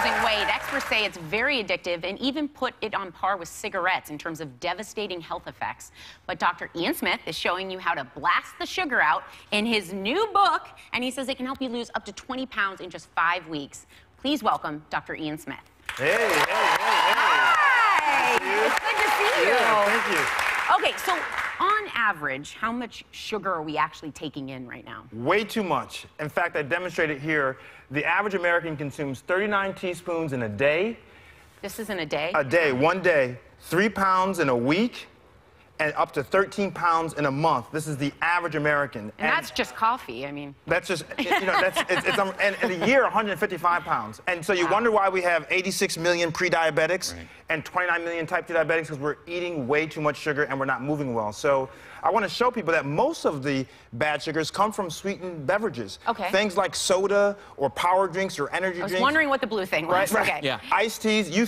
losing weight. Experts say it's very addictive and even put it on par with cigarettes in terms of devastating health effects. But Dr. Ian Smith is showing you how to blast the sugar out in his new book, and he says it can help you lose up to 20 pounds in just 5 weeks. Please welcome Dr. Ian Smith. Hey. Hi! It's good to see you. Yeah, thank you. Okay, so on average, how much sugar are we actually taking in right now? Way too much. In fact, I demonstrated here, the average American consumes 39 teaspoons in a day. This is in a day? A day, 1 day. 3 pounds in a week, and up to 13 pounds in a month. This is the average American. And that's just coffee, I mean. That's just, and in a year, 155 pounds. And so you wonder why we have 86 million pre-diabetics and 29 million type 2 diabetics, because we're eating way too much sugar and we're not moving well. So I want to show people that most of the bad sugars come from sweetened beverages. Okay. Things like soda or power drinks or energy drinks. I was wondering what the blue thing was. Right. Okay. Yeah. Iced teas, you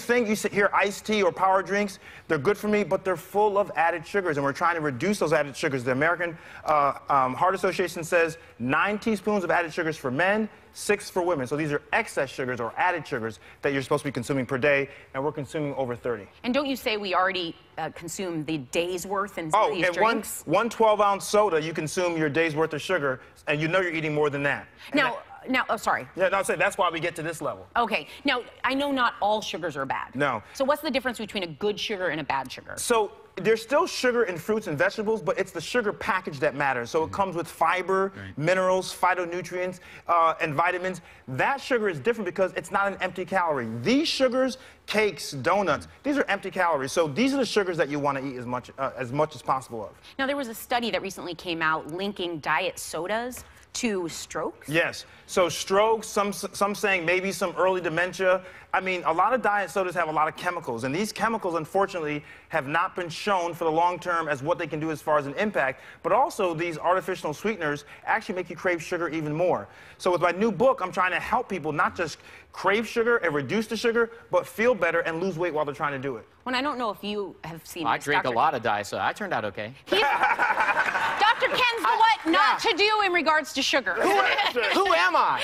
hear iced tea or power drinks, they're good for me, but they're full of added sugars, and we're trying to reduce those added sugars. The American Heart Association says 9 teaspoons of added sugars for men, 6 for women. So these are excess sugars or added sugars that you're supposed to be consuming per day, and we're consuming over 30. And don't you say we already consume the day's worth in these and drinks? one 12-ounce soda, you consume your day's worth of sugar, and you know you're eating more than that. Now, oh, sorry. Yeah, no, I'm saying that's why we get to this level. Okay. Now, I know not all sugars are bad. No. So what's the difference between a good sugar and a bad sugar? So there's still sugar in fruits and vegetables, but it's the sugar package that matters. So it comes with fiber, minerals, phytonutrients, and vitamins. That sugar is different because it's not an empty calorie. These sugars, cakes, donuts, these are empty calories. So these are the sugars that you want to eat as much as possible of. Now, there was a study that recently came out linking diet sodas to strokes? Yes. So strokes, some saying maybe some early dementia. I mean, a lot of diet sodas have a lot of chemicals, and these chemicals, unfortunately, have not been shown for the long term as what they can do as far as an impact, but also these artificial sweeteners actually make you crave sugar even more. So with my new book, I'm trying to help people not just crave sugar and reduce the sugar, but feel better and lose weight while they're trying to do it. Well, I don't know if you have seen I this, drink a lot of diet soda. I turned out okay. Dr. Ken's the what not to do in regards to sugar. Who am I?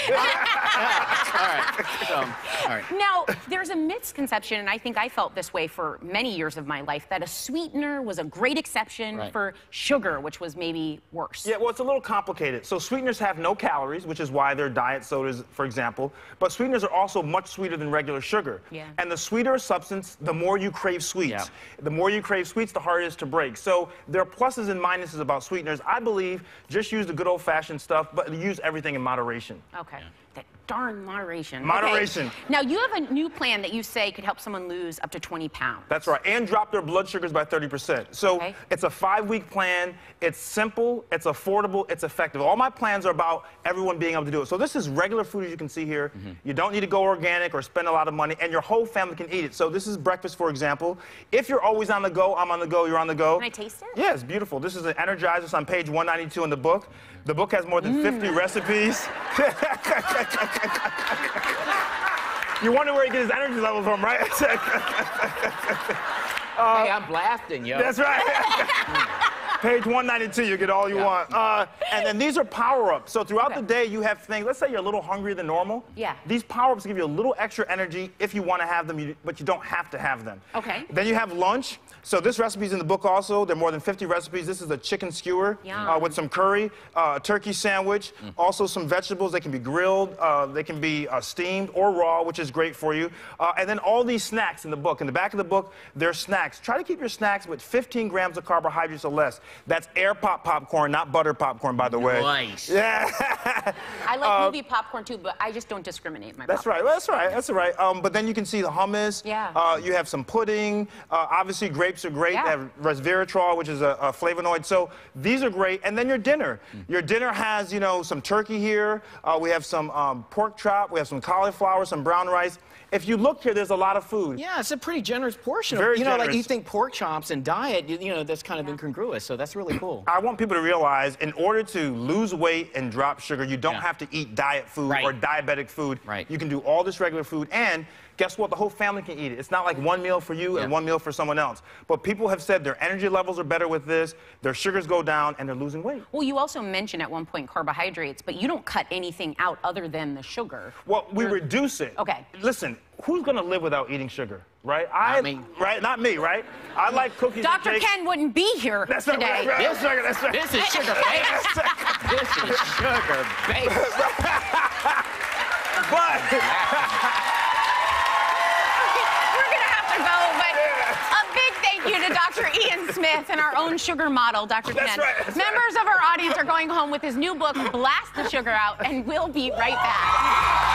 All right. Now, there's a misconception, and I think I felt this way for many years of my life, that a sweetener was a great exception for sugar, which was maybe worse. Yeah, well, it's a little complicated. So sweeteners have no calories, which is why they're diet sodas, for example. But sweeteners are also much sweeter than regular sugar. Yeah. And the sweeter a substance, the more you crave sweets. Yeah. The more you crave sweets, the harder it is to break. So there are pluses and minuses about sweeteners. I believe just use the good old-fashioned stuff, but use everything in moderation. Okay. That darn moderation. Moderation. Okay. Now, you have a new plan that you say could help someone lose up to 20 pounds. That's right, and drop their blood sugars by 30%. So it's a 5-week plan. It's simple, it's affordable, it's effective. All my plans are about everyone being able to do it. So this is regular food, as you can see here. You don't need to go organic or spend a lot of money, and your whole family can eat it. So this is breakfast, for example. If you're always on the go, I'm on the go, you're on the go. Can I taste it? Yeah, it's beautiful. This is an Energizer. It's on page 192 in the book. The book has more than 50 recipes. You wonder where he gets his energy levels from, right? Hey, I'm blasting, yo. That's right. Page 192, you get all you want. And then these are power-ups. So throughout the day, you have things, let's say you're a little hungrier than normal. Yeah. These power-ups give you a little extra energy if you want to have them, but you don't have to have them. Okay. Then you have lunch. So this recipe's in the book also. There are more than 50 recipes. This is a chicken skewer with some curry, turkey sandwich, also some vegetables. They can be grilled, they can be steamed or raw, which is great for you. And then all these snacks in the book. In the back of the book, there's snacks. Try to keep your snacks with 15 grams of carbohydrates or less. That's air pop popcorn, not butter popcorn, by the way. Nice. Yeah. I like movie popcorn too, but I just don't discriminate my That's popcorn. right. That's right. That's right. But then you can see the hummus. Yeah. You have some pudding. Obviously, grapes are great. Yeah. They have resveratrol, which is a flavonoid. So these are great. And then your dinner. Your dinner has, you know, some turkey here. We have some pork chop. We have some cauliflower, some brown rice. If you look here, there's a lot of food. Yeah, it's a pretty generous portion. Very you know, generous. like you think pork chops and diet, you know, that's kind of incongruous. So That's really cool. I want people to realize in order to lose weight and drop sugar, you don't Yeah. have to eat diet food Right. or diabetic food. Right. You can do all this regular food, and guess what? The whole family can eat it. It's not like one meal for you and Yeah. one meal for someone else. But people have said their energy levels are better with this, their sugars go down, and they're losing weight. Well, you also mentioned at one point carbohydrates, but you don't cut anything out other than the sugar. Well, we reduce it. Okay. Listen, who's gonna live without eating sugar, right? Not me. Right? Not me, right? I like cookies and Dr. cakes. Ken wouldn't be here That's right, today. right, that's right, that's right. This is sugar-based. This is sugar-based. But We're going to have to go, but a big thank you to Dr. Ian Smith and our own sugar model, Dr. That's Ken. right, that's Members of our audience are going home with his new book, Blast the Sugar Out, and we'll be right back.